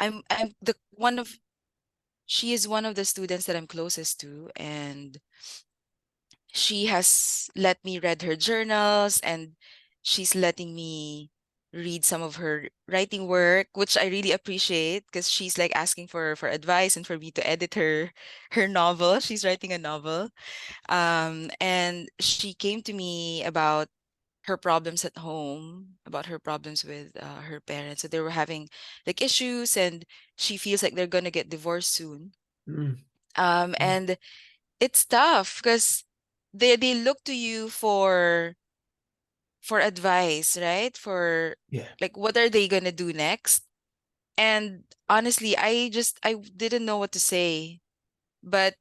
I'm the one of she is one of the students that I'm closest to, and she has let me read her journals, and she's letting me read some of her writing work, which I really appreciate because she's like asking for advice and for me to edit her novel. She's writing a novel. And she came to me about her problems at home, about her problems with her parents. So they were having like issues, and she feels like they're gonna get divorced soon. Mm, mm, And it's tough because they look to you for advice, right? For yeah. like what are they gonna do next? And honestly, I didn't know what to say, but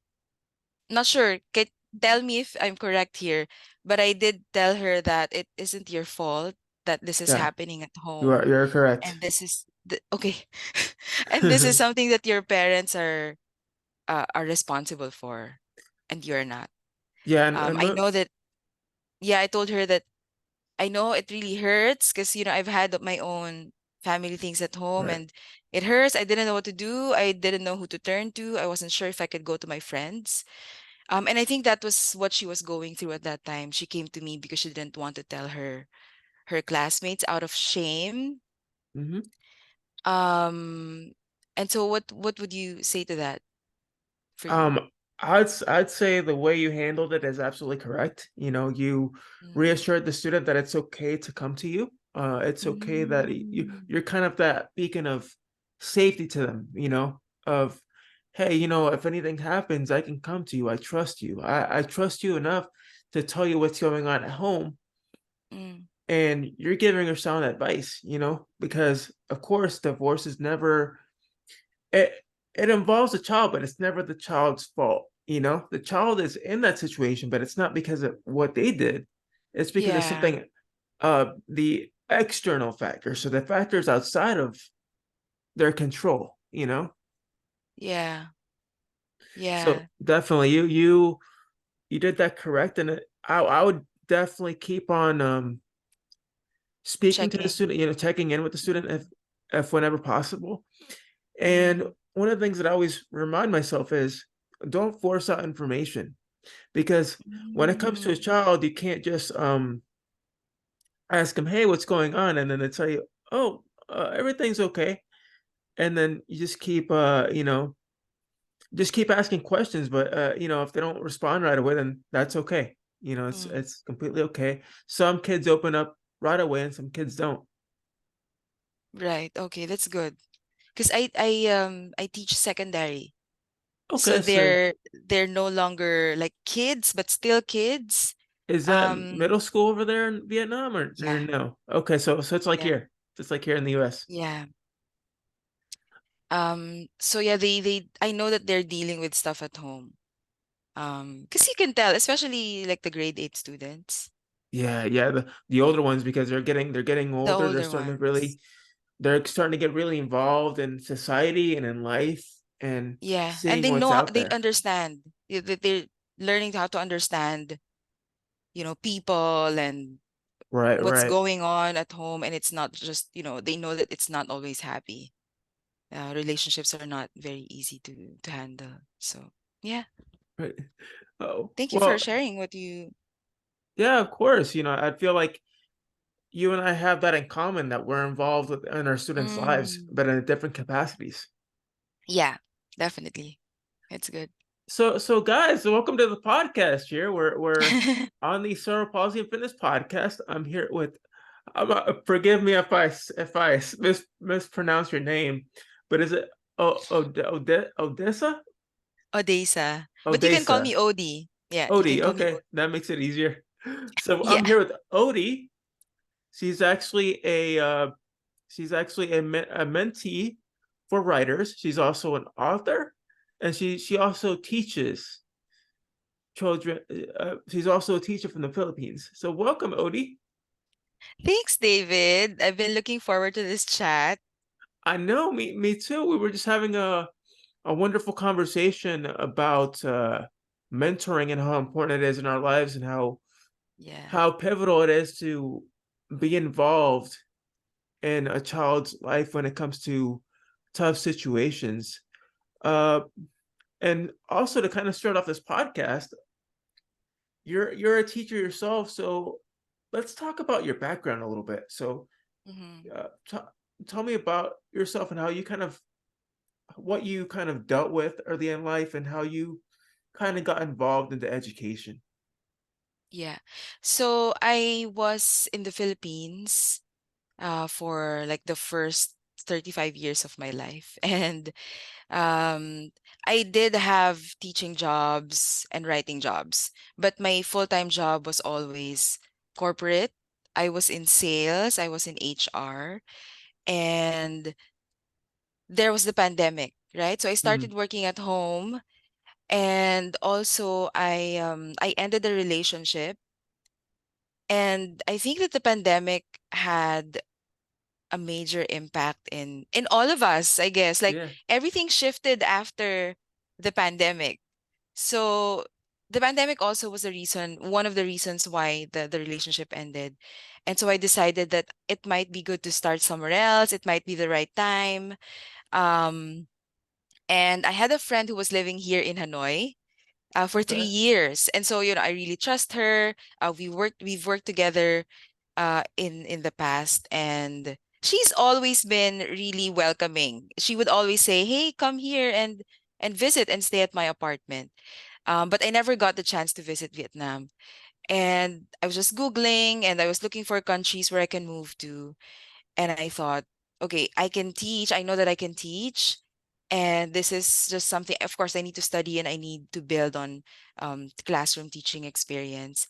not sure. Can tell me if I'm correct here, but I did tell her that it isn't your fault that this is Yeah. happening at You are home, you're correct. and this is okay, and this is something that your parents are responsible for, and you're not. Yeah, and I know that. Yeah, I told her that I know it really hurts because I've had my own family things at home, right. and it hurts. I didn't know what to do. I didn't know who to turn to. I wasn't sure if I could go to my friends. And I think that was what she was going through at that time. She came to me because she didn't want to tell her classmates out of shame. Hmm. Um, and so what would you say to that for you? Um, I'd say the way you handled it is absolutely correct. You Mm. reassured the student that it's okay to come to you. It's okay that Mm. you're kind of that beacon of safety to them, of hey, if anything happens, I can come to you. I trust you. I trust you enough to tell you what's going on at home. Mm. And you're giving her sound advice, because of course divorce is never it it involves the child, but it's never the child's fault. The child is in that situation, but it's not because of what they did. It's because of Yeah, something, the external factors. So the factors outside of their control. yeah, So yeah. definitely you did that correct. And I would definitely keep on speaking to the Checking. student, checking in with the student if whenever possible. And Mm. one of the things that I always remind myself is don't force out information, because when it comes to a Mm. child, you can't just ask them, "Hey, what's going on?" and then they tell you, "Oh, everything's okay," and then you just keep asking questions. But if they don't respond right away, then that's okay. It's Mm. it's completely okay. Some kids open up right away, and some kids don't. Right. Okay, that's good. Because I teach secondary. So Okay, so they're no longer like kids, but still kids. is that Um, middle school over there in Vietnam, or yeah, no? Okay, so it's like yeah, here, just like here in the U.S. yeah. So yeah, they I know that they're dealing with stuff at home. Because you can tell, especially like the grade 8 students, Yeah, yeah, the y- older ones, because they're getting the older, older ones. they're starting to get really involved in society and in life and Yeah, and seeing what's out they there. understand. They're learning how to understand, people and Right, what's right, going on at home, and it's not just, they know that it's not always happy. Relationships are not very easy to handle. So yeah, right. Oh, thank you for well, sharing what you. yeah, of course. I feel like you and I have that in common, that we're involved in our students' lives, Mm, but in different capacities. yeah, definitely. It's good. So guys, welcome to the podcast here. We're on the Cerebral Palsy and Fitness podcast. I'm here with forgive me if I mispronounce your name, but is it Odessa? Odessa. But you can call Odessa. me Odie. Yeah, you can Odie. call me Okay, Odie. that makes it easier. So I'm Yeah. here with Odie. She's actually a mentee for writers. She's also an author, and she also teaches children. She's also a teacher from the Philippines. So welcome, Odie. Thanks, David. I've been looking forward to this chat. I know, me too. We were just having a wonderful conversation about mentoring and how important it is in our lives, and Yeah. how pivotal it is to be involved in a child's life when it comes to tough situations. Uh, and also to kind of start off this podcast, you're a teacher yourself, so let's talk about your background a little bit. So, Hmm. uh, t- tell me about yourself and how you kind of what you kind of dealt with early in life and how you kind of got involved into education. Yeah. So I was in the Philippines for like the first 35 years of my life. And um, I did have teaching jobs and writing jobs, but my full-time job was always corporate. I was in sales, I was in HR, and there was the pandemic, right? So I Mm, started working at home, and also I ended the relationship. And I think that the pandemic had a major impact in all of us, I guess. Like yeah. everything shifted after the pandemic. So the pandemic also was the reason, one of the reasons why the relationship ended. And so I decided that it might be good to start somewhere else. It might be the right time. Um, and I had a friend who was living here in Hanoi for three Okay. years. And so, I really trust her. We've worked together in the past, and she's always been really welcoming. She would always say, "Hey, come here and visit and stay at my apartment." But I never got the chance to visit Vietnam. And I was just Googling and I was looking for countries where I can move to. And I thought, okay, I can teach. I know that I can teach. And this is just something, of course, I need to study and I need to build on classroom teaching experience.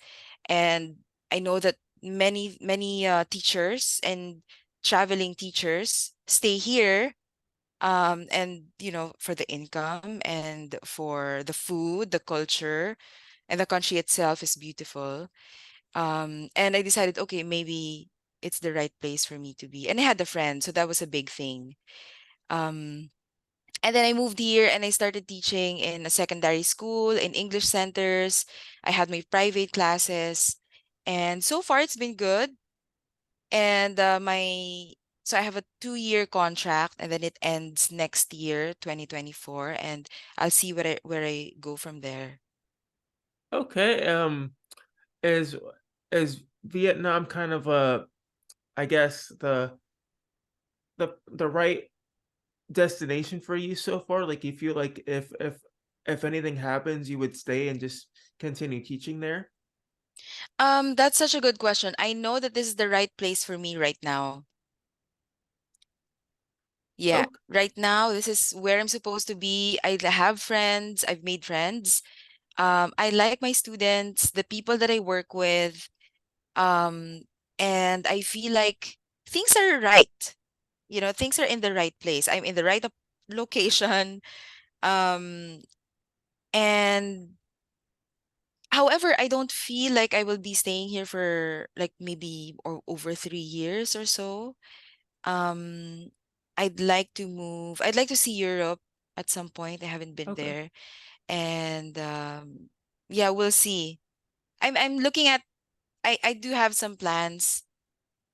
And I know that many teachers and traveling teachers stay here, and for the income and for the food, the culture, and the country itself is beautiful. And I decided, okay, maybe it's the right place for me to be. And I had a friend, so that was a big thing. Um, and then I moved here and I started teaching in a secondary school, in English centers. I had my private classes, and so far it's been good. And so I have a 2-year contract, and then it ends next year, 2024, and I'll see where I go from there. Okay. Is is Vietnam kind of I guess the right destination for you so far? Like you feel like if anything happens, you would stay and just continue teaching there? That's such a good question. I know that this is the right place for me right now. Yeah, Okay. right now, this is where I'm supposed to be. I have friends, I've made friends. I like my students, the people that I work with, um, and I feel like things are right. Things are in the right place. I'm in the right location. Um, and however, I don't feel like I will be staying here for like maybe or over 3 years or so. Um, I'd like to move. I'd like to see Europe at some point. I haven't been Okay. there. And yeah, we'll see. I'm looking at I do have some plans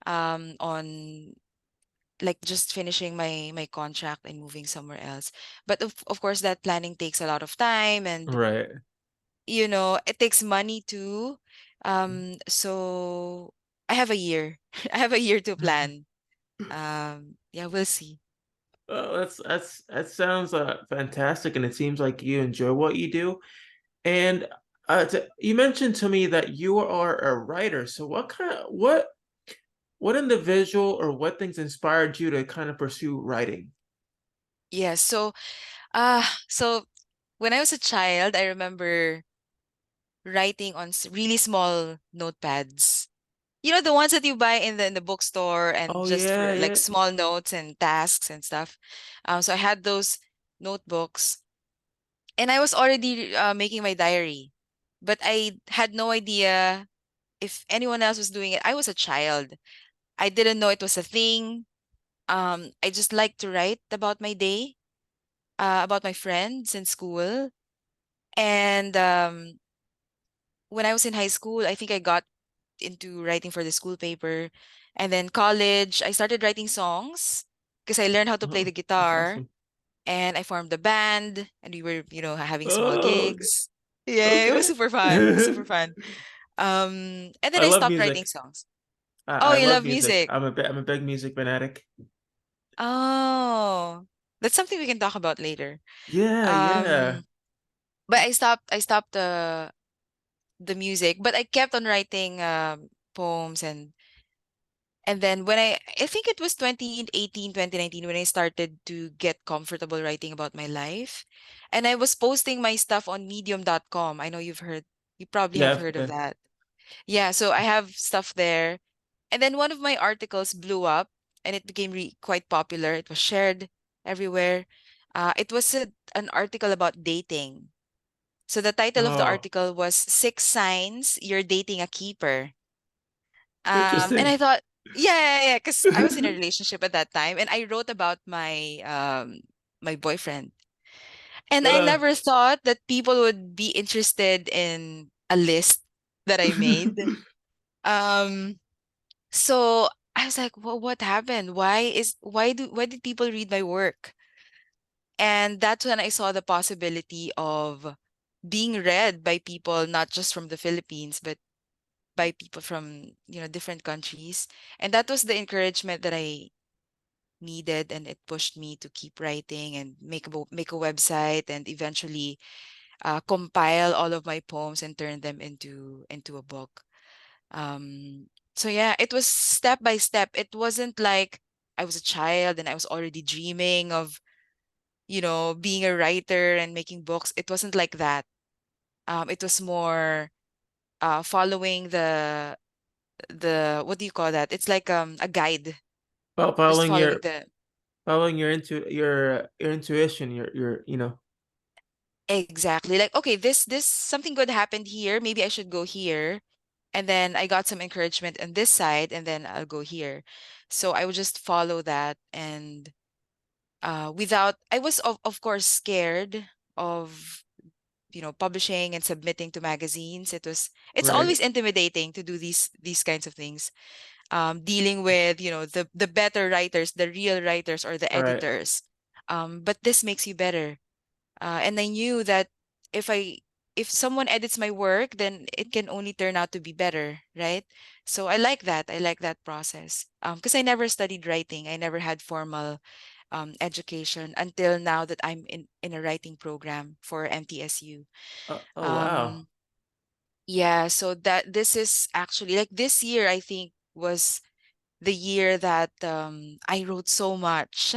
on like just finishing my contract and moving somewhere else. But of course that planning takes a lot of time, and Right. it takes money too. So I have a year. I have a year to plan. Yeah, we'll see. Well, that sounds fantastic, and it seems like you enjoy what you do. And you mentioned to me that you are a writer. So what individual or what things inspired you to kind of pursue writing? Yeah, so when I was a child, I remember writing on really small notepads. The ones that you buy in the bookstore and Oh just yeah, for like yeah. small notes and tasks and stuff. So I had those notebooks, and I was already making my diary, but I had no idea if anyone else was doing it. I was a child. I didn't know it was a thing. I just like to write about my day, about my friends in school. And when I was in high school, I think I got into writing for the school paper. And then college, I started writing songs. because I learned how to play Oh, the that's guitar, awesome. and I formed a band, and we were, having small Oh, okay. gigs. Yeah, it was Okay. super fun. It was super fun. And then I I love stopped writing music. songs. Oh, I you love love music. music. I'm a big music fanatic. Oh, that's something we can talk about later. Yeah, yeah. Um, but I stopped the music, but I kept on writing poems, and then when I think it was 2018, 2019 when I started to get comfortable writing about my life. And I was posting my stuff on medium.com. I know you probably have Yeah, heard of yeah. that. Yeah, so I have stuff there. And then one of my articles blew up and it became quite popular. It was shared everywhere. It was an article about dating. So the title of the Oh, article was Six Signs You're Dating a Keeper. And interesting. I thought, yeah, because I was in a relationship at that time, and I wrote about my boyfriend, and I Uh, never thought that people would be interested in a list that I made. Um, so I was like, well, what happened? Why did people read my work? And that's when I saw the possibility of being read by people not just from the Philippines, but by people from different countries. And that was the encouragement that I needed, and it pushed me to keep writing and make a website, and eventually compile all of my poems and turn them into a book. So yeah, it was step by step. It wasn't like I was a child and I was already dreaming of being a writer and making books. It wasn't like that. It was more following the what do you call that? It's like a guide, just following following your the your intuition, your exactly, like, okay, this something good happened here, maybe I should go here, and then I got some encouragement on this side, and then I'll go here. So I would just follow that, and without I was of course scared of publishing and submitting to magazines. It's right, always intimidating to do these kinds of things, dealing with the better writers, the real writers, or the right. editors. But this makes you better. And I knew that if I if someone edits my work, then it can only turn out to be better, right? So I like that. I like that process. Because I never studied writing. I never had formal education until now that I'm in a writing program for MTSU. Oh wow. Um, yeah, so that this is actually like this year, I think was the year that I wrote so much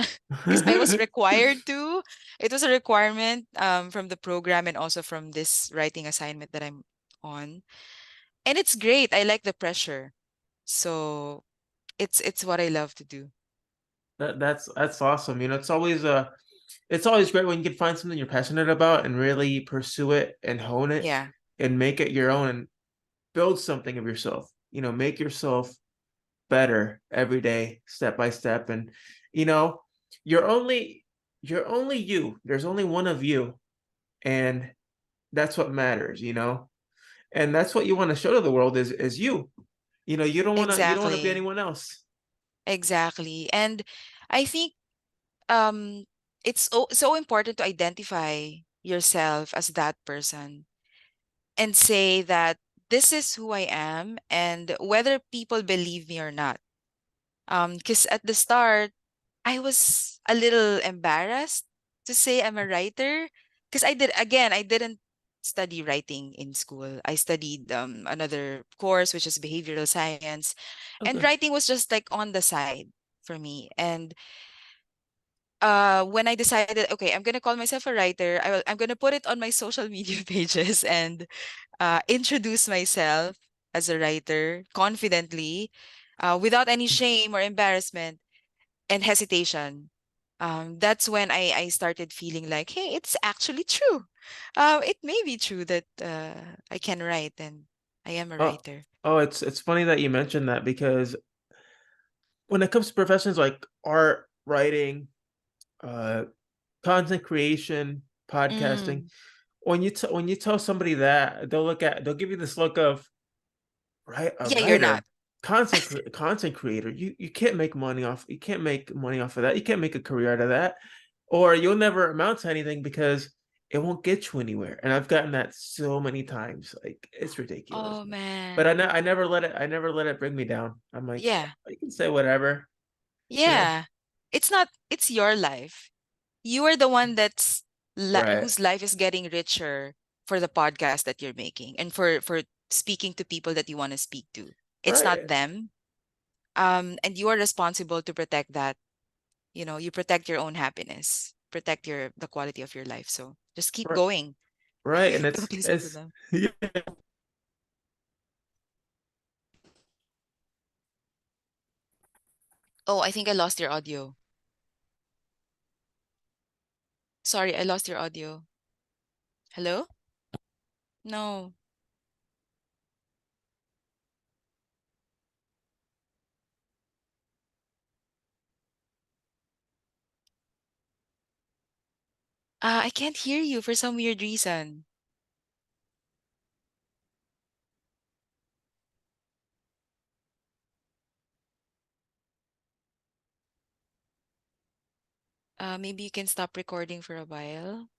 because I was required to. It was a requirement from the program and also from this writing assignment that I'm on. And it's great. I like the pressure. So it's what I love to do. That's awesome. It's always great when you can find something you're passionate about and really pursue it and hone it Yeah, and make it your own and build something of yourself. Make yourself better every day, step by step. And you know, you're only you're only you. There's only one of you, and that's what matters. And that's what you want to show to the world is you. You don't want to be exactly. anyone else. Exactly. And I think um it's so important to identify yourself as that person and say that this is who I am, and whether people believe me or not. Because at the start, I was a little embarrassed to say I'm a writer because I didn't study writing in school. I studied another course, which is behavioral science, and Okay. writing was just like on the side for me. And when I decided, okay, I'm gonna call myself a writer, I'm gonna put it on my social media pages and introduce myself as a writer confidently, without any shame or embarrassment and hesitation. That's when I started feeling like, hey, it's actually true. It may be true that I can write and I am a Oh, writer. it's funny that you mentioned that because when it comes to professions like art, writing, uh, content creation, podcasting, Mm. when you tell somebody that, they'll give you this look of right a Yeah, you're not. writer. content creator. You can't make money off. You can't make money off of that. You can't make a career out of that, or you'll never amount to anything because it won't get you anywhere. And I've gotten that so many times. Like it's ridiculous. Oh But man. I never let it. I never let it bring me down. I'm like, Yeah. you can say whatever, you know. Yeah. It's not, it's your life. You are the one Right. whose life is getting richer for the podcast that you're making and for speaking to people that you want to speak to. It's not Right. them. And you are responsible to protect that. You know, you protect your own happiness, protect the quality of your life. So just keep Right. going. Right. And Don't listen to it's them. yeah. Oh, I think I lost your audio. Sorry, I lost your audio. Hello? No. I can't hear you for some weird reason. Maybe you can stop recording for a while.